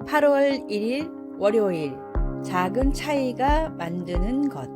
8월 1일 월요일, 작은 차이가 만드는 것.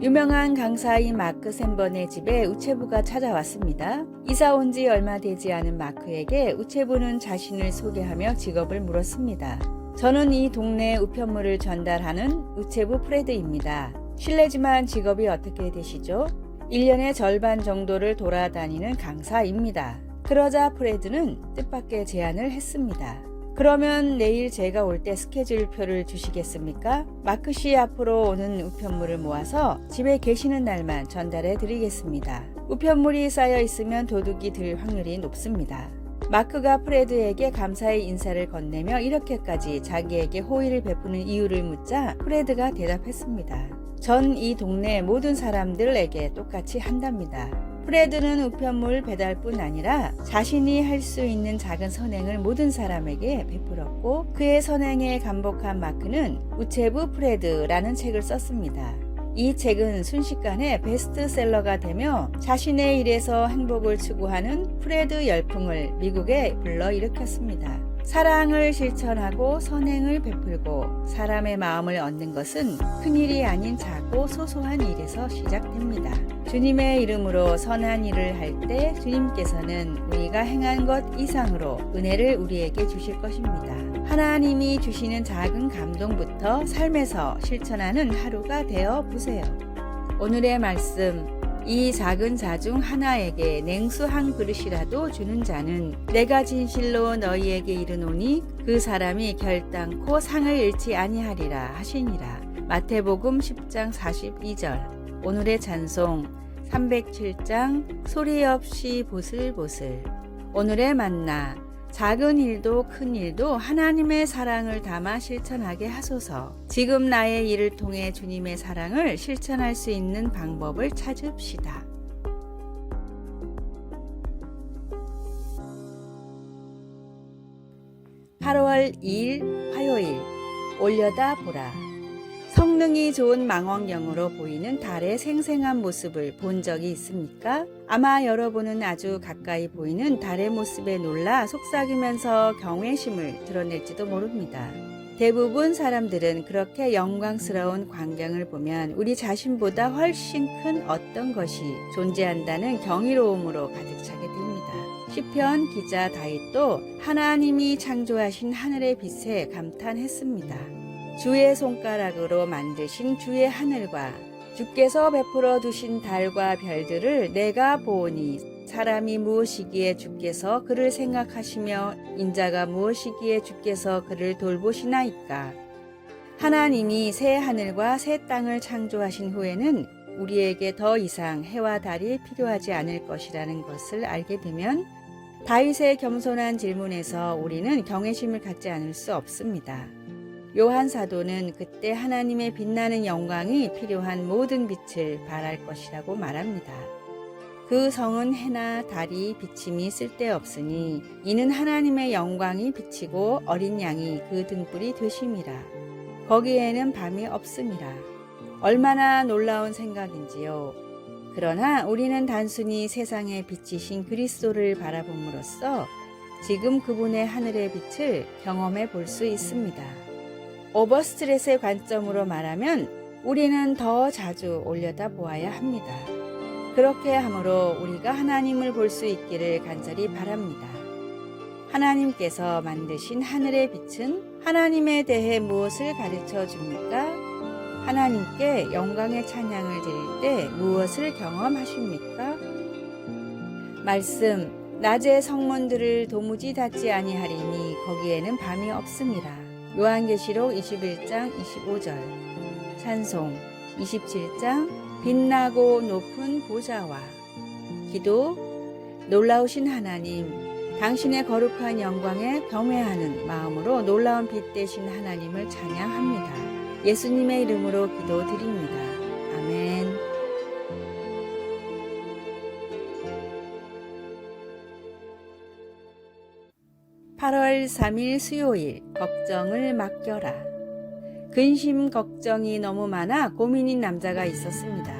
유명한 강사인 마크 샌번의 집에 우체부가 찾아왔습니다. 이사 온 지 얼마 되지 않은 마크에게 우체부는 자신을 소개하며 직업을 물었습니다. 저는 이 동네 우편물을 전달하는 우체부 프레드입니다. 실례지만 직업이 어떻게 되시죠? 1년의 절반 정도를 돌아다니는 강사입니다. 그러자 프레드는 뜻밖의 제안을 했습니다. 그러면 내일 제가 올 때 스케줄표를 주시겠습니까? 마크 씨 앞으로 오는 우편물을 모아서 집에 계시는 날만 전달해 드리겠습니다. 우편물이 쌓여 있으면 도둑이 들 확률이 높습니다. 마크가 프레드에게 감사의 인사를 건네며 이렇게까지 자기에게 호의를 베푸는 이유를 묻자 프레드가 대답했습니다. 전 이 동네 모든 사람들에게 똑같이 한답니다. 프레드는 우편물 배달뿐 아니라 자신이 할 수 있는 작은 선행을 모든 사람에게 베풀었고, 그의 선행에 감복한 마크는 우체부 프레드라는 책을 썼습니다. 이 책은 순식간에 베스트셀러가 되며 자신의 일에서 행복을 추구하는 프레드 열풍을 미국에 불러일으켰습니다. 사랑을 실천하고 선행을 베풀고 사람의 마음을 얻는 것은 큰일이 아닌 작고 소소한 일에서 시작됩니다. 주님의 이름으로 선한 일을 할 때 주님께서는 우리가 행한 것 이상으로 은혜를 우리에게 주실 것입니다. 하나님이 주시는 작은 감동부터 삶에서 실천하는 하루가 되어 보세요. 오늘의 말씀, 이 작은 자 중 하나에게 냉수 한 그릇이라도 주는 자는 내가 진실로 너희에게 이르노니 그 사람이 결단코 상을 잃지 아니하리라 하시니라. 마태복음 10장 42절. 오늘의 찬송 307장 소리 없이 보슬보슬. 오늘의 만나, 작은 일도 큰 일도 하나님의 사랑을 담아 실천하게 하소서. 지금 나의 일을 통해 주님의 사랑을 실천할 수 있는 방법을 찾읍시다. (8월 2일) 화요일, 올려다 보라. 성능이 좋은 망원경으로 보이는 달의 생생한 모습을 본 적이 있습니까? 아마 여러분은 아주 가까이 보이는 달의 모습에 놀라 속삭이면서 경외심을 드러낼지도 모릅니다. 대부분 사람들은 그렇게 영광스러운 광경을 보면 우리 자신보다 훨씬 큰 어떤 것이 존재한다는 경이로움으로 가득 차게 됩니다. 시편 기자 다윗도 하나님이 창조하신 하늘의 빛에 감탄했습니다. 주의 손가락으로 만드신 주의 하늘과 주께서 베풀어 두신 달과 별들을 내가 보오니 사람이 무엇이기에 주께서 그를 생각하시며 인자가 무엇이기에 주께서 그를 돌보시나이까. 하나님이 새 하늘과 새 땅을 창조하신 후에는 우리에게 더 이상 해와 달이 필요하지 않을 것이라는 것을 알게 되면 다윗의 겸손한 질문에서 우리는 경외심을 갖지 않을 수 없습니다. 요한 사도는 그때 하나님의 빛나는 영광이 필요한 모든 빛을 발할 것이라고 말합니다. 그 성은 해나 달이 비침이 쓸데없으니 이는 하나님의 영광이 비치고 어린 양이 그 등불이 되심이라. 거기에는 밤이 없음이라. 얼마나 놀라운 생각인지요. 그러나 우리는 단순히 세상에 비치신 그리스도를 바라봄으로써 지금 그분의 하늘의 빛을 경험해 볼 수 있습니다. 오버스트렛의 관점으로 말하면 우리는 더 자주 올려다 보아야 합니다. 그렇게 함으로 우리가 하나님을 볼 수 있기를 간절히 바랍니다. 하나님께서 만드신 하늘의 빛은 하나님에 대해 무엇을 가르쳐 줍니까? 하나님께 영광의 찬양을 드릴 때 무엇을 경험하십니까? 말씀, 낮의 성문들을 도무지 닫지 아니하리니 거기에는 밤이 없음이라. 요한계시록 21장 25절. 찬송 27장 빛나고 높은 보좌와. 기도, 놀라우신 하나님, 당신의 거룩한 영광에 경외하는 마음으로 놀라운 빛 되신 하나님을 찬양합니다. 예수님의 이름으로 기도드립니다. 아멘. 8월 3일 수요일, 걱정을 맡겨라. 근심 걱정이 너무 많아 고민인 남자가 있었습니다.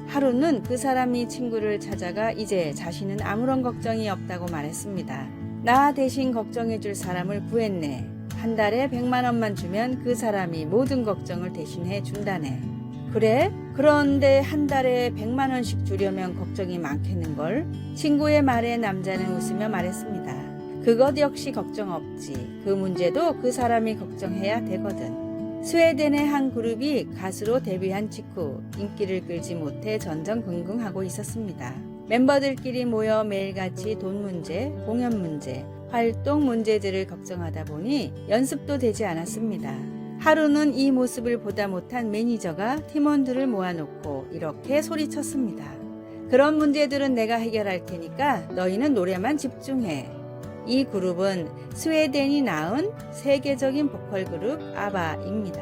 하루는 그 사람이 친구를 찾아가 이제 자신은 아무런 걱정이 없다고 말했습니다. 나 대신 걱정해줄 사람을 구했네. 한 달에 100만 원만 주면 그 사람이 모든 걱정을 대신해 준다네. 그래? 그런데 한 달에 100만 원씩 주려면 걱정이 많겠는걸? 친구의 말에 남자는 웃으며 말했습니다. 그것 역시 걱정 없지. 그 문제도 그 사람이 걱정해야 되거든. 스웨덴의 한 그룹이 가수로 데뷔한 직후 인기를 끌지 못해 전전긍긍하고 있었습니다. 멤버들끼리 모여 매일같이 돈 문제, 공연 문제, 활동 문제들을 걱정하다 보니 연습도 되지 않았습니다. 하루는 이 모습을 보다 못한 매니저가 팀원들을 모아놓고 이렇게 소리쳤습니다. 그런 문제들은 내가 해결할 테니까 너희는 노래만 집중해. 이 그룹은 스웨덴이 낳은 세계적인 보컬 그룹 아바입니다.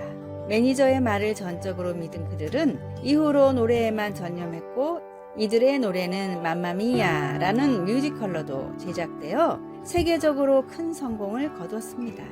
매니저의 말을 전적으로 믿은 그들은 이후로 노래에만 전념했고 이들의 노래는 맘마미아라는 뮤지컬로도 제작되어 세계적으로 큰 성공을 거뒀습니다.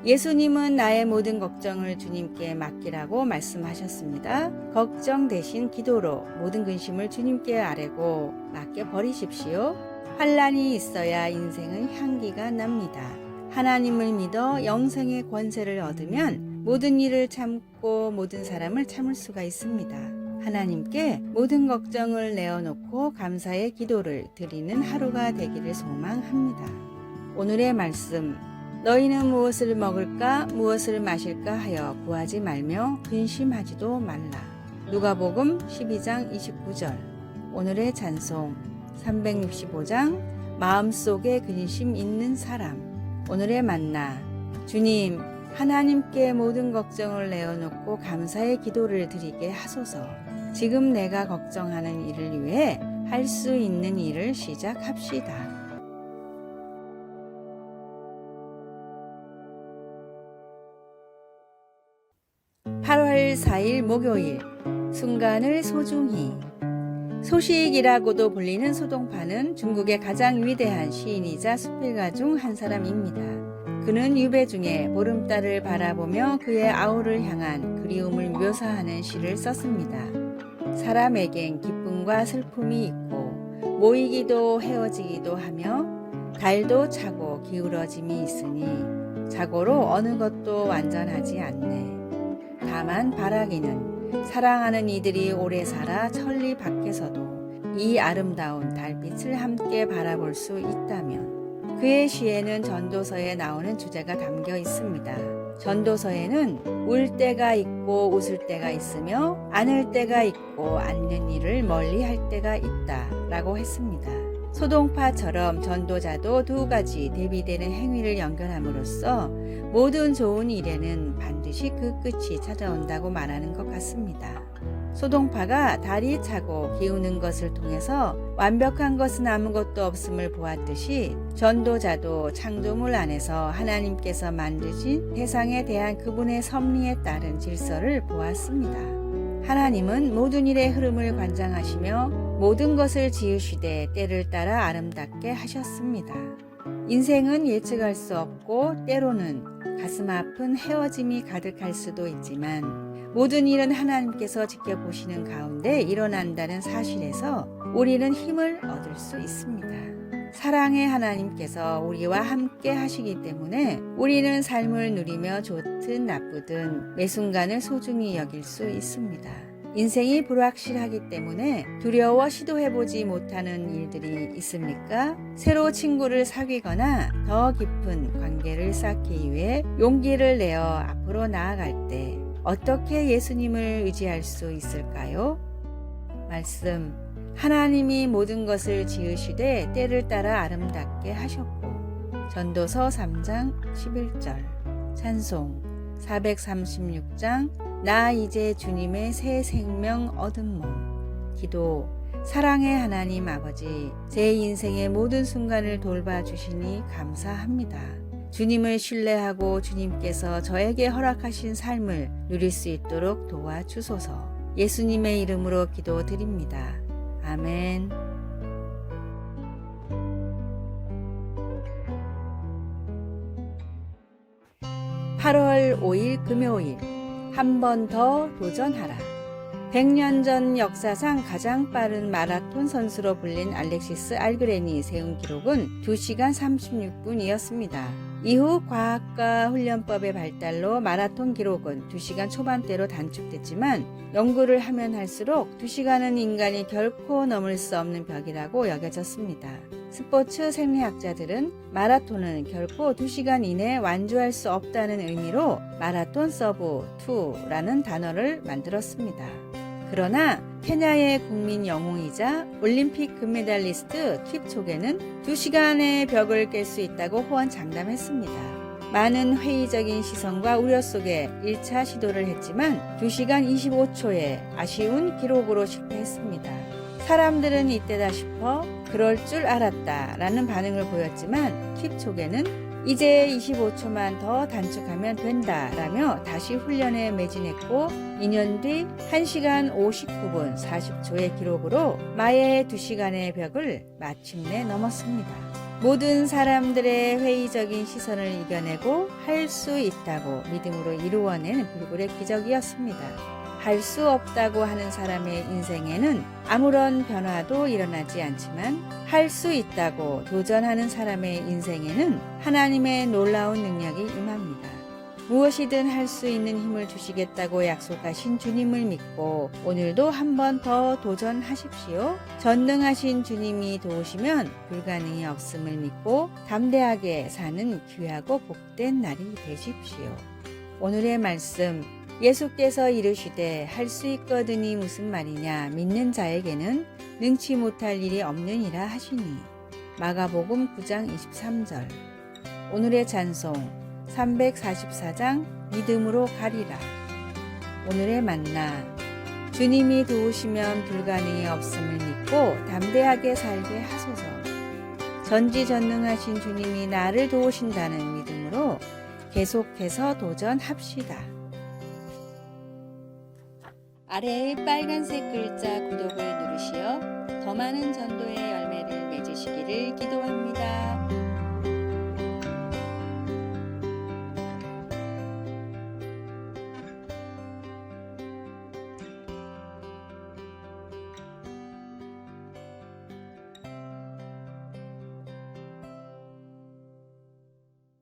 예수님은 나의 모든 걱정을 주님께 맡기라고 말씀하셨습니다. 걱정 대신 기도로 모든 근심을 주님께 아뢰고 맡겨버리십시오. 환란이 있어야 인생의 향기가 납니다. 하나님을 믿어 영생의 권세를 얻으면 모든 일을 참고 모든 사람을 참을 수가 있습니다. 하나님께 모든 걱정을 내어놓고 감사의 기도를 드리는 하루가 되기를 소망합니다. 오늘의 말씀, 너희는 무엇을 먹을까 무엇을 마실까 하여 구하지 말며 근심하지도 말라. 누가복음 12장 29절. 오늘의 찬송 365장 마음속에 근심 있는 사람. 오늘의 만나, 주님 하나님께 모든 걱정을 내어놓고 감사의 기도를 드리게 하소서. 지금 내가 걱정하는 일을 위해 할 수 있는 일을 시작합시다. 8월 4일 목요일, 순간을 소중히. 소식이라고도 불리는 소동파는 중국의 가장 위대한 시인이자 수필가 중 한 사람입니다. 그는 유배 중에 보름달을 바라보며 그의 아우를 향한 그리움을 묘사하는 시를 썼습니다. 사람에겐 기쁨과 슬픔이 있고 모이기도 헤어지기도 하며 달도 차고 기울어짐이 있으니 자고로 어느 것도 완전하지 않네. 다만 바라기는 사랑하는 이들이 오래 살아 천리 밖에서도 이 아름다운 달빛을 함께 바라볼 수 있다면. 그의 시에는 전도서에 나오는 주제가 담겨 있습니다. 전도서에는 울 때가 있고 웃을 때가 있으며 안을 때가 있고 않는 일을 멀리 할 때가 있다 라고 했습니다. 소동파처럼 전도자도 두 가지 대비되는 행위를 연결함으로써 모든 좋은 일에는 반드시 그 끝이 찾아온다고 말하는 것 같습니다. 소동파가 달이 차고 기우는 것을 통해서 완벽한 것은 아무것도 없음을 보았듯이 전도자도 창조물 안에서 하나님께서 만드신 세상에 대한 그분의 섭리에 따른 질서를 보았습니다. 하나님은 모든 일의 흐름을 관장하시며 모든 것을 지으시되 때를 따라 아름답게 하셨습니다. 인생은 예측할 수 없고 때로는 가슴 아픈 헤어짐이 가득할 수도 있지만 모든 일은 하나님께서 지켜보시는 가운데 일어난다는 사실에서 우리는 힘을 얻을 수 있습니다. 사랑의 하나님께서 우리와 함께 하시기 때문에 우리는 삶을 누리며 좋든 나쁘든 매 순간을 소중히 여길 수 있습니다. 인생이 불확실하기 때문에 두려워 시도해보지 못하는 일들이 있습니까? 새로 친구를 사귀거나 더 깊은 관계를 쌓기 위해 용기를 내어 앞으로 나아갈 때 어떻게 예수님을 의지할 수 있을까요? 말씀, 하나님이 모든 것을 지으시되 때를 따라 아름답게 하셨고. 전도서 3장 11절. 찬송 436장 나 이제 주님의 새 생명 얻은 몸. 기도, 사랑의 하나님 아버지, 제 인생의 모든 순간을 돌봐주시니 감사합니다. 주님을 신뢰하고 주님께서 저에게 허락하신 삶을 누릴 수 있도록 도와주소서. 예수님의 이름으로 기도드립니다. 아멘. 8월 5일 금요일, 한 번 더 도전하라. 100년 전 역사상 가장 빠른 마라톤 선수로 불린 알렉시스 알그렌이 세운 기록은 2시간 36분이었습니다. 이후 과학과 훈련법의 발달로 마라톤 기록은 2시간 초반대로 단축됐지만 연구를 하면 할수록 2시간은 인간이 결코 넘을 수 없는 벽이라고 여겨졌습니다. 스포츠 생리학자들은 마라톤은 결코 2시간 이내 완주할 수 없다는 의미로 마라톤 서브 2라는 단어를 만들었습니다. 그러나 케냐의 국민 영웅이자 올림픽 금메달리스트 킵초게는 2시간의 벽을 깰 수 있다고 호언장담했습니다. 많은 회의적인 시선과 우려 속에 1차 시도를 했지만 2시간 25초의 아쉬운 기록으로 실패했습니다. 사람들은 이때다 싶어 그럴 줄 알았다 라는 반응을 보였지만 킵초게는 이제 25초만 더 단축하면 된다 라며 다시 훈련에 매진했고 2년 뒤 1시간 59분 40초의 기록으로 마의 2시간의 벽을 마침내 넘었습니다. 모든 사람들의 회의적인 시선을 이겨내고 할 수 있다고 믿음으로 이루어낸 불굴의 기적이었습니다. 할 수 없다고 하는 사람의 인생에는 아무런 변화도 일어나지 않지만 할 수 있다고 도전하는 사람의 인생에는 하나님의 놀라운 능력이 임합니다. 무엇이든 할 수 있는 힘을 주시겠다고 약속하신 주님을 믿고 오늘도 한 번 더 도전하십시오. 전능하신 주님이 도우시면 불가능이 없음을 믿고 담대하게 사는 귀하고 복된 날이 되십시오. 오늘의 말씀 예수께서 이르시되 할 수 있거든이 무슨 말이냐 믿는 자에게는 능치 못할 일이 없느니라 하시니 마가복음 9장 23절. 오늘의 찬송 344장 믿음으로 가리라. 오늘의 만나 주님이 도우시면 불가능이 없음을 믿고 담대하게 살게 하소서. 전지전능하신 주님이 나를 도우신다는 믿음으로 계속해서 도전합시다. 아래의 빨간색 글자 구독을 누르시어 더 많은 전도에